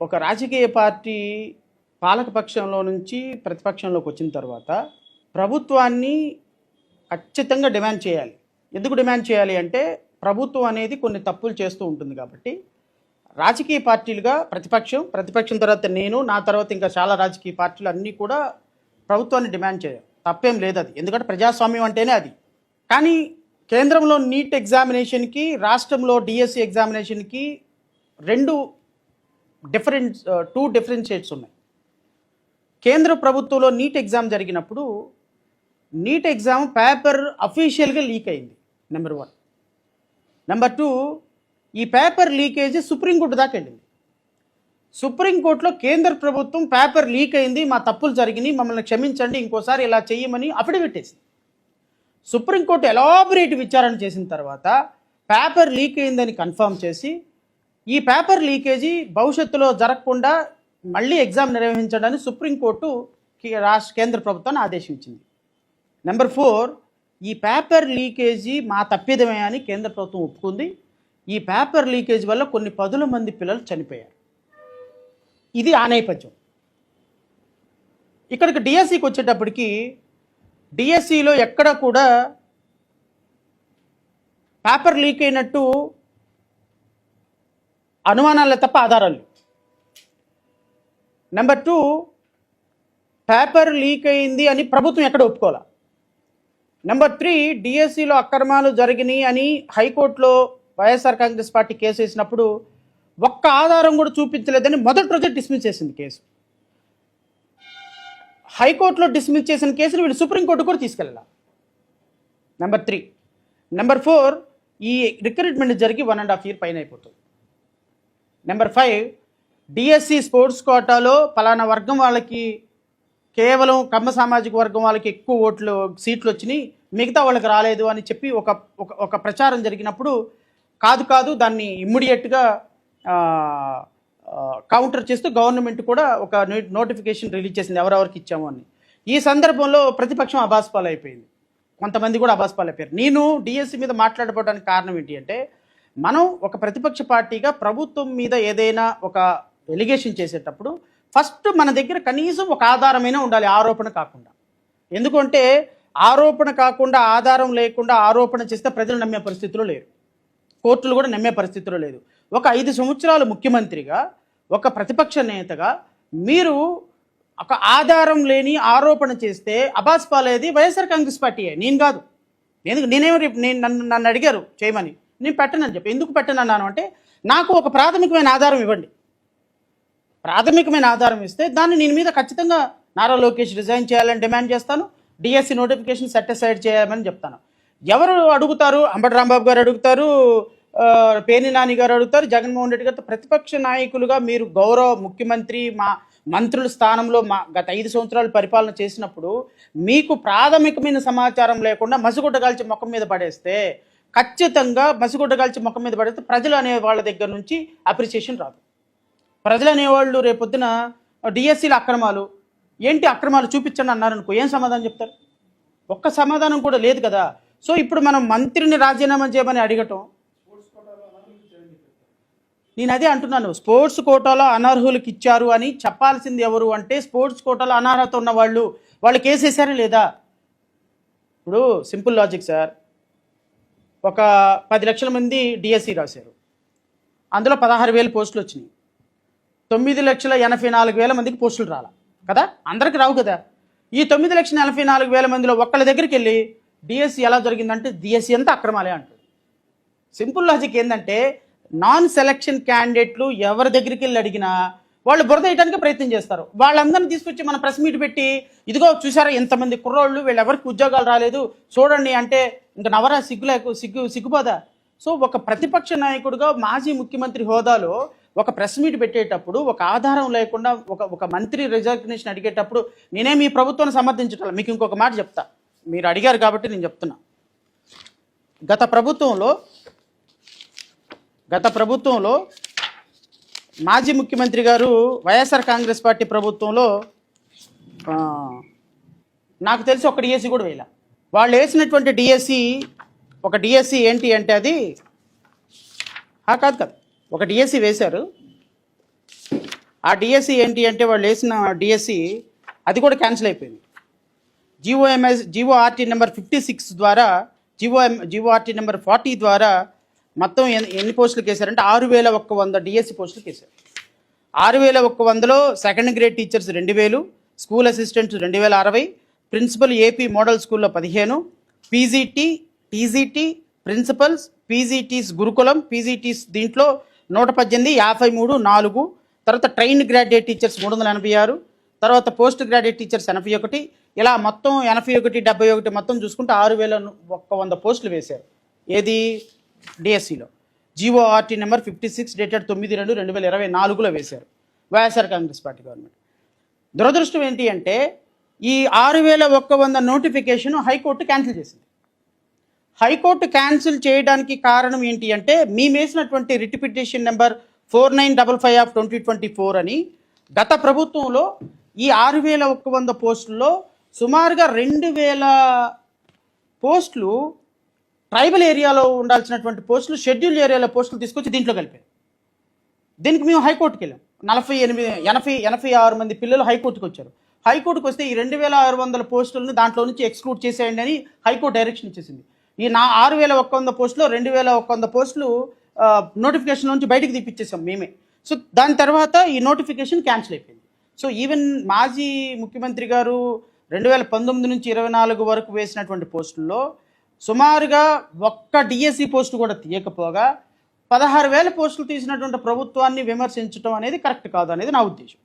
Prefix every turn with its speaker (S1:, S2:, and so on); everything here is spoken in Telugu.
S1: ఒక రాజకీయ పార్టీ పాలకపక్షంలో నుంచి ప్రతిపక్షంలోకి వచ్చిన తర్వాత ప్రభుత్వాన్ని ఖచ్చితంగా డిమాండ్ చేయాలి. ఎందుకు డిమాండ్ చేయాలి అంటే ప్రభుత్వం అనేది కొన్ని తప్పులు చేస్తూ ఉంటుంది కాబట్టి రాజకీయ పార్టీలుగా ప్రతిపక్షం తర్వాత నేను, నా తర్వాత ఇంకా చాలా రాజకీయ పార్టీలు అన్నీ కూడా ప్రభుత్వాన్ని డిమాండ్ చేయాలి. తప్పేం లేదు అది, ఎందుకంటే ప్రజాస్వామ్యం అంటేనే అది. కానీ కేంద్రంలో నీట్ ఎగ్జామినేషన్కి, రాష్ట్రంలో డిఎస్సి ఎగ్జామినేషన్కి టూ డిఫరెన్షియేట్స్ ఉన్నాయి. కేంద్ర ప్రభుత్వంలో నీట్ ఎగ్జామ్ జరిగినప్పుడు నీట్ ఎగ్జామ్ పేపర్ అఫీషియల్గా లీక్ అయింది, నెంబర్ 1. నెంబర్ 2, ఈ పేపర్ లీకేజ్ సుప్రీంకోర్టు దాకా వెళ్ళింది. సుప్రీంకోర్టులో కేంద్ర ప్రభుత్వం పేపర్ లీక్ అయింది, మా తప్పులు జరిగినాయి, మమ్మల్ని క్షమించండి, ఇంకోసారి ఇలా చేయమని అఫిడవిట్ వేసింది. సుప్రీంకోర్టు ఎలాబొరేట్ విచారణ చేసిన తర్వాత పేపర్ లీక్ అయిందని కన్ఫర్మ్ చేసి ఈ పేపర్ లీకేజీ భవిష్యత్తులో జరగకుండా మళ్ళీ ఎగ్జామ్ నిర్వహించడానికి సుప్రీంకోర్టు కేంద్ర ప్రభుత్వాన్ని ఆదేశించింది. నెంబర్ 4, ఈ పేపర్ లీకేజీ మా తప్పిదమే అని కేంద్ర ప్రభుత్వం ఒప్పుకుంది. ఈ పేపర్ లీకేజ్ వల్ల కొన్ని 10 మంది పిల్లలు చనిపోయారు. ఇది ఆ నేపథ్యం. ఇక్కడికి డిఎస్సికి వచ్చేటప్పటికి డిఎస్సిలో ఎక్కడ కూడా పేపర్ లీక్ అయినట్టు అనుమానాలే తప్ప ఆధారాలు. నెంబర్ 2, పేపర్ లీక్ అయింది అని ప్రభుత్వం ఎక్కడ ఒప్పుకోవాలి. నెంబర్ 3, డిఎస్సిలో అక్రమాలు జరిగినాయి అని హైకోర్టులో వైఎస్ఆర్ కాంగ్రెస్ పార్టీ కేసు వేసినప్పుడు ఒక్క ఆధారం కూడా చూపించలేదని మొదటి రోజే డిస్మిస్ చేసింది కేసు. హైకోర్టులో డిస్మిస్ చేసిన కేసును వీళ్ళు సుప్రీంకోర్టు కూడా తీసుకెళ్ళాలి. నెంబర్ 3. నెంబర్ 4, ఈ రిక్రూట్మెంట్ జరిగి 1.5 year పైన అయిపోతుంది. నెంబర్ 5, డిఎస్సి స్పోర్ట్స్ కోటాలో పలానా వర్గం వాళ్ళకి, కేవలం కమ్మ సామాజిక వర్గం వాళ్ళకి ఎక్కువ సీట్లు వచ్చినాయి, మిగతా వాళ్ళకి రాలేదు అని చెప్పి ఒక ప్రచారం జరిగినప్పుడు కాదు దాన్ని ఇమ్మీడియట్గా కౌంటర్ చేస్తూ గవర్నమెంట్ కూడా ఒక నోటిఫికేషన్ రిలీజ్ చేసింది ఎవరెవరికి ఇచ్చాము అని. ఈ సందర్భంలో ప్రతిపక్షం అబాస్పాలు అయిపోయింది, కొంతమంది కూడా అబాస్పాలు అయిపోయారు. నేను డిఎస్సి మీద మాట్లాడబోవడానికి కారణం ఏంటి అంటే, మనం ఒక ప్రతిపక్ష పార్టీగా ప్రభుత్వం మీద ఏదైనా ఒక ఎలిగేషన్ చేసేటప్పుడు ఫస్ట్ మన దగ్గర కనీసం ఒక ఆధారమైనా ఉండాలి, ఆరోపణ కాకుండా. ఎందుకంటే ఆరోపణ కాకుండా, ఆధారం లేకుండా ఆరోపణ చేస్తే ప్రజలు నమ్మే పరిస్థితిలో లేరు, కోర్టులు కూడా నమ్మే పరిస్థితిలో లేదు. ఒక 5 సంవత్సరాలు ముఖ్యమంత్రిగా, ఒక ప్రతిపక్ష నేతగా మీరు ఒక ఆధారం లేని ఆరోపణ చేస్తే అబాస్పాలేది వైఎస్ఆర్ కాంగ్రెస్ పార్టీయే, నేను కాదు. నన్ను అడిగారు చేయమని, నేను పెట్టనని చెప్పి. ఎందుకు పెట్టనన్నాను అంటే, నాకు ఒక ప్రాథమికమైన ఆధారం ఇవ్వండి. ప్రాథమికమైన ఆధారం ఇస్తే దాన్ని నేను మీద ఖచ్చితంగా నారా లోకేష్ రిజైన్ చేయాలని డిమాండ్ చేస్తాను, డిఎస్సి నోటిఫికేషన్ సెటిసైడ్ చేయాలని చెప్తాను. ఎవరు అడుగుతారు? అంబటి రాంబాబు గారు అడుగుతారు, పేర్ని నాని గారు అడుగుతారు, జగన్మోహన్ రెడ్డి గారితో. ప్రతిపక్ష నాయకులుగా మీరు గౌరవ ముఖ్యమంత్రి, మా మంత్రుల స్థానంలో గత 5 సంవత్సరాలు పరిపాలన చేసినప్పుడు మీకు ప్రాథమికమైన సమాచారం లేకుండా మసిగుడ్డ కాల్చి ముఖం మీద పడేస్తే, ఖచ్చితంగా మసిగుడ్డ కాల్చి ముఖం మీద పడేస్తే ప్రజలు అనే వాళ్ళ దగ్గర నుంచి అప్రిసియేషన్ రాదు. ప్రజలు అనేవాళ్ళు రేపొద్దున డిఎస్సీల అక్రమాలు చూపించండి అన్నారనుకో, ఏం సమాధానం చెప్తారు? ఒక్క సమాధానం కూడా లేదు కదా. సో ఇప్పుడు మనం మంత్రిని రాజీనామా చేయమని అడగటం, నేను అదే అంటున్నాను, స్పోర్ట్స్ కోటాలో అనర్హులకు ఇచ్చారు అని చెప్పాల్సింది ఎవరు అంటే, స్పోర్ట్స్ కోటాలో అనర్హత ఉన్న వాళ్ళు కేసు వేసారా లేదా? ఇప్పుడు సింపుల్ లాజిక్ సార్, ఒక 10 లక్షల మంది డిఎస్సి రాశారు, అందులో 16,000 పోస్టులు వచ్చినాయి, 9,84,000 మందికి పోస్టులు రాలా కదా, అందరికి రావు కదా. ఈ 9,84,000 మందిలో ఒక్కళ్ళ దగ్గరికి వెళ్ళి డిఎస్సి ఎలా జరిగిందంటే డిఎస్సి అంతా అక్రమాలే అంటారు. సింపుల్ లాజిక్ ఏంటంటే, నాన్ సెలక్షన్ క్యాండిడేట్లు ఎవరి దగ్గరికి వెళ్ళి అడిగినా వాళ్ళు బురద వేయడానికి ప్రయత్నం చేస్తారు. వాళ్ళందరినీ తీసుకొచ్చి మన ప్రెస్ మీట్ పెట్టి, ఇదిగో చూసారా ఎంతమంది కుర్రోళ్ళు, వీళ్ళు ఎవరికి ఉద్యోగాలు రాలేదు చూడండి అంటే, ఇంకా నవరా సిగ్గుపోదా? సో ఒక ప్రతిపక్ష నాయకుడిగా, మాజీ ముఖ్యమంత్రి హోదాలో ఒక ప్రెస్ మీట్ పెట్టేటప్పుడు ఒక ఆధారం లేకుండా ఒక మంత్రి రిజగ్నేషన్ అడిగేటప్పుడు నేనేమి ఈ ప్రభుత్వాన్ని సమర్థించగలను. మీకు ఇంకొక మాట చెప్తా, మీరు అడిగారు కాబట్టి నేను చెప్తున్నా. గత ప్రభుత్వంలో మాజీ ముఖ్యమంత్రి గారు వైఎస్ఆర్ కాంగ్రెస్ పార్టీ ప్రభుత్వంలో నాకు తెలిసి ఒక డిఎస్సి కూడా వేయాల. వాళ్ళు వేసినటువంటి డిఎస్సి ఏంటి అంటే, అది కాదు ఒక డిఎస్సి వేశారు, ఆ డిఎస్సి ఏంటి అంటే వాళ్ళు వేసిన డిఎస్సి అది కూడా క్యాన్సిల్ అయిపోయింది. జీఓఆర్టీ నెంబర్ 56 ద్వారా జీఓఆర్టీ నెంబర్ 40 ద్వారా మొత్తం ఎన్ని పోస్టులకు వేశారంటే 6100 డిఎస్సి పోస్టులకు వేశారు. 6100లో second grade teachers 2000, school assistants 2060, principal AP model స్కూల్లో 15, పీజీటీ, టీజీటీ, ప్రిన్సిపల్స్, పీజీటీస్ గురుకులం, పీజీటీస్ దీంట్లో 118, 53, 4, తర్వాత ట్రైన్డ్ గ్రాడ్యుయేట్ టీచర్స్ 386, తర్వాత పోస్ట్ గ్రాడ్యుయేట్ టీచర్స్ 81, ఇలా మొత్తం 81, 71 మొత్తం చూసుకుంటే 6100 పోస్టులు వేశారు. ఏది డిఎస్సిలో జీఓఆర్టీ నెంబర్ 56 డేటెడ్ 9/2/2024లో వేశారు వైఎస్ఆర్ కాంగ్రెస్ పార్టీ గవర్నమెంట్. దురదృష్టం ఏంటి అంటే ఈ 6100 నోటిఫికేషన్ హైకోర్టు క్యాన్సిల్ చేసింది. హైకోర్టు క్యాన్సిల్ చేయడానికి కారణం ఏంటి అంటే మేము వేసినటువంటి రిట్ పిటిషన్ నెంబర్ 4955/2024 అని గత ప్రభుత్వంలో ఈ 6100 పోస్టుల్లో సుమారుగా 2000 పోస్టులు ట్రైబల్ ఏరియాలో ఉండాల్సినటువంటి పోస్టులు షెడ్యూల్ ఏరియాలో పోస్టులు తీసుకొచ్చి దీంట్లో కలిపారు. దీనికి మేము హైకోర్టుకి వెళ్ళాం. 86 మంది పిల్లలు హైకోర్టుకు వచ్చారు. హైకోర్టుకు వస్తే ఈ 2600 పోస్టులను దాంట్లో నుంచి ఎక్స్క్లూడ్ చేసేయండి అని హైకోర్టు డైరెక్షన్ ఇచ్చేసింది. ఈ 6100 పోస్టులో 2100 పోస్టులు నోటిఫికేషన్ నుంచి బయటకు తీపిచ్చేసాం మేమే. సో దాని తర్వాత ఈ నోటిఫికేషన్ క్యాన్సిల్ అయిపోయింది. సో ఈవెన్ మాజీ ముఖ్యమంత్రి గారు 2019 నుంచి 24 వరకు వేసినటువంటి పోస్టుల్లో సుమారుగా ఒక్క డిఎస్సి పోస్టు కూడా తీయకపోగా 16,000 పోస్టులు తీసినటువంటి ప్రభుత్వాన్ని విమర్శించడం అనేది కరెక్ట్ కాదు అనేది నా ఉద్దేశం.